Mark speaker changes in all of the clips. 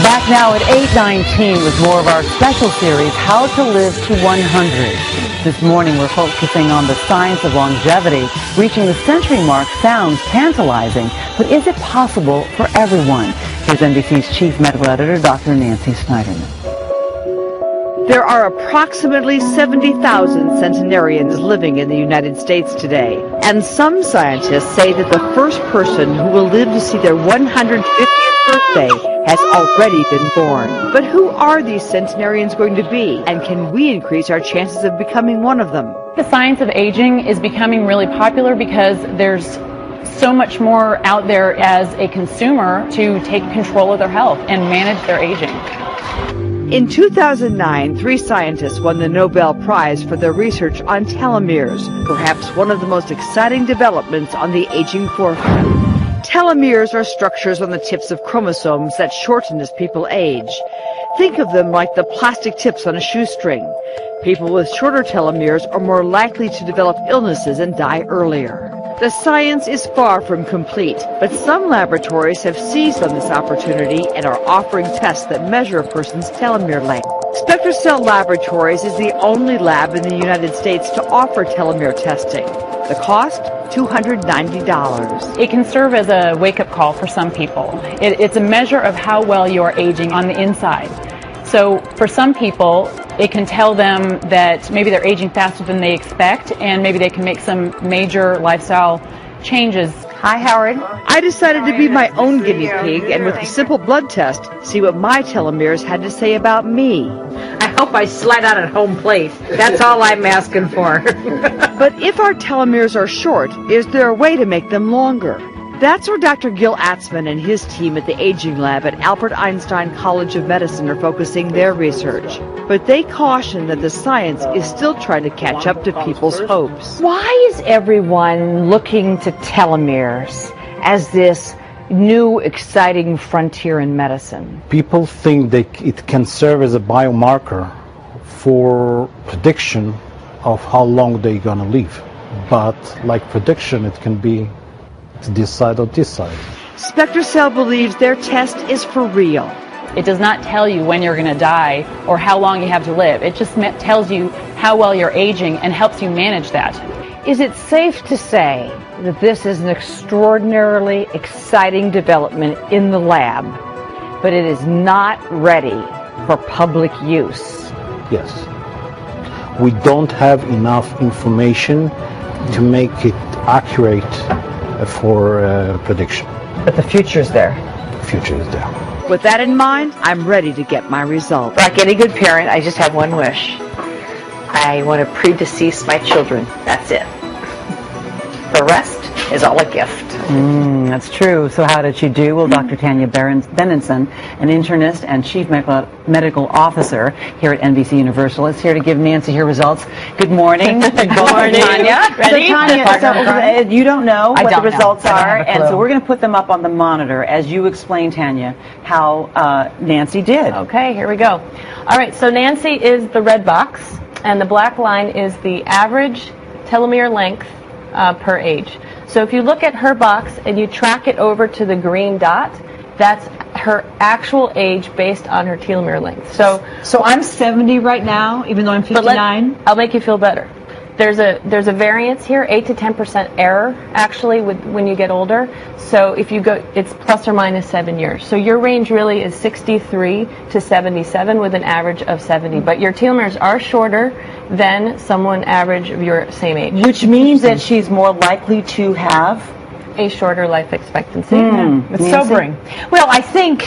Speaker 1: Back now at 8:19 with more of our special series, How to Live to 100. This morning we're focusing on the science of longevity. Reaching the century mark sounds tantalizing, but is it possible for everyone? Here's NBC's Chief Medical Editor, Dr. Nancy Snyderman.
Speaker 2: There are approximately 70,000 centenarians living in the United States today, and some scientists say that the first person who will live to see their 150th birthday has already been born. But who are these centenarians going to be, and can we increase our chances of becoming one of them?
Speaker 3: The science of aging is becoming really popular because there's so much more out there as a consumer to take control of their health and manage their aging.
Speaker 2: In 2009, 3 scientists won the Nobel Prize for their research on telomeres, perhaps one of the most exciting developments on the aging forefront. Telomeres are structures on the tips of chromosomes that shorten as people age. Think of them like the plastic tips on a shoestring. People with shorter telomeres are more likely to develop illnesses and die earlier. The science is far from complete, but some laboratories have seized on this opportunity and are offering tests that measure a person's telomere length. Spectra Cell Laboratories is the only lab in the United States to offer telomere testing. The cost? $290.
Speaker 3: It can serve as a wake-up call for some people. It's a measure of how well you're aging on the inside. So for some people, it can tell them that maybe they're aging faster than they expect, and maybe they can make some major lifestyle changes.
Speaker 4: Hi, Howard.
Speaker 2: I decided to be my own guinea pig and with a simple blood test, see what my telomeres had to say about me.
Speaker 4: I hope I slide out at home plate. That's all I'm asking for.
Speaker 2: But if our telomeres are short, is there a way to make them longer? That's where Dr. Gil Atzman and his team at the Aging Lab at Albert Einstein College of Medicine are focusing their research. But they caution that the science is still trying to catch up to people's hopes.
Speaker 4: Why is everyone looking to telomeres as this new exciting frontier in medicine?
Speaker 5: People think that it can serve as a biomarker for prediction of how long they're going to live. But like prediction, it can be this side or this side.
Speaker 2: Spectra Cell believes their test is for real.
Speaker 3: It does not tell you when you're going to die or how long you have to live. It just tells you how well you're aging and helps you manage that.
Speaker 4: Is it safe to say that this is an extraordinarily exciting development in the lab, but it is not ready for public use?
Speaker 5: Yes. We don't have enough information to make it accurate for prediction.
Speaker 4: But the future's there.
Speaker 5: The future is there.
Speaker 2: With that in mind, I'm ready to get my results.
Speaker 6: Like any good parent, I just have one wish. I want to predecease my children. That's it. The rest is all a gift.
Speaker 1: That's true. So how did she do? Well, Dr. Tanya Benenson, an internist and chief medical officer here at NBC Universal, is here to give Nancy her results. Good morning.
Speaker 3: Good morning.
Speaker 1: Tanya.
Speaker 3: Ready?
Speaker 1: So, Tanya, you don't know what the results are, and
Speaker 3: clue.
Speaker 1: so we're going to put them up on the monitor as you explain, Tanya, how Nancy did.
Speaker 7: Okay, here we go. All right, so Nancy is the red box, and the black line is the average telomere length per age. So if you look at her box and you track it over to the green dot, that's her actual age based on her telomere length. So
Speaker 1: I'm 70 right now, even though I'm 59.
Speaker 7: I'll make you feel better. There's a variance here, 8 to 10% error actually when you get older. So if you go, it's plus or minus 7 years. So your range really is 63 to 77 with an average of 70. But your telomeres are shorter than someone average of your same age.
Speaker 1: Which means that she's more likely to have
Speaker 7: a shorter life expectancy.
Speaker 1: It's sobering.
Speaker 4: Well, I think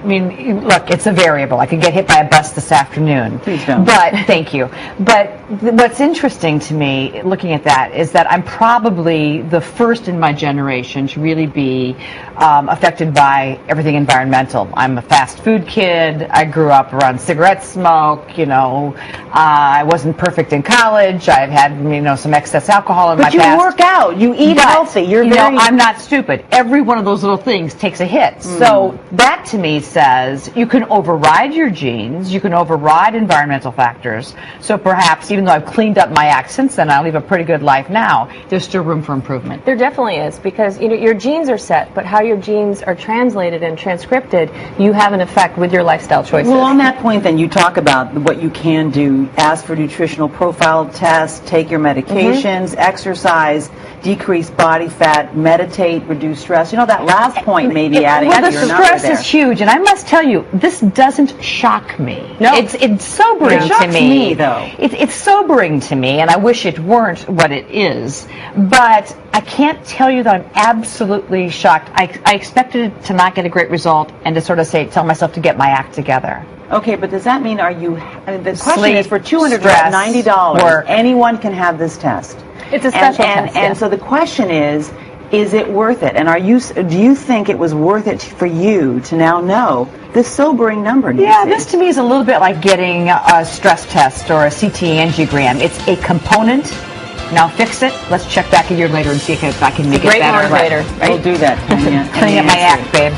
Speaker 4: I mean, look, it's a variable. I could get hit by a bus this afternoon.
Speaker 1: Please don't.
Speaker 4: But, thank you. But what's interesting to me, looking at that, is that I'm probably the first in my generation to really be affected by everything environmental. I'm a fast food kid. I grew up around cigarette smoke. You know, I wasn't perfect in college. I've had, some excess alcohol in my past.
Speaker 1: But you work out. You eat healthy.
Speaker 4: I'm not stupid. Every one of those little things takes a hit. So that, to me, says you can override your genes, you can override environmental factors. So perhaps, even though I've cleaned up my act since then, I live a pretty good life now, there's still room for improvement.
Speaker 7: There definitely is, because your genes are set, but how your genes are translated and transcripted, you have an effect with your lifestyle choices.
Speaker 1: Well, on that point, then, you talk about what you can do: ask for nutritional profile tests, take your medications, exercise, decrease body fat, meditate, reduce stress. That last point may be adding
Speaker 4: well,
Speaker 1: up
Speaker 4: the
Speaker 1: your number
Speaker 4: stress
Speaker 1: there.
Speaker 4: is huge, and I must tell you, this doesn't shock me.
Speaker 7: No.
Speaker 4: It's sobering
Speaker 1: It
Speaker 4: to
Speaker 1: shocks
Speaker 4: me.
Speaker 1: me, though.
Speaker 4: It's sobering to me, and I wish it weren't what it is. But I can't tell you that I'm absolutely shocked. I expected to not get a great result and to sort of tell myself to get my act together.
Speaker 1: Okay, but does that mean the question
Speaker 4: Sleep,
Speaker 1: is, for $290,
Speaker 4: stress,
Speaker 1: anyone can have this test?
Speaker 7: It's a special test.
Speaker 1: And so the question is it worth it? And do you think it was worth it for you to now know this sobering number, Nancy?
Speaker 4: Yeah, this to me is a little bit like getting a stress test or a CT angiogram. It's a component. Now fix it. Let's check back a year later and see if I can make it better.
Speaker 7: Great motivator.
Speaker 4: Right?
Speaker 1: We'll do that, Tanya.
Speaker 4: Cleaning up my act, babe.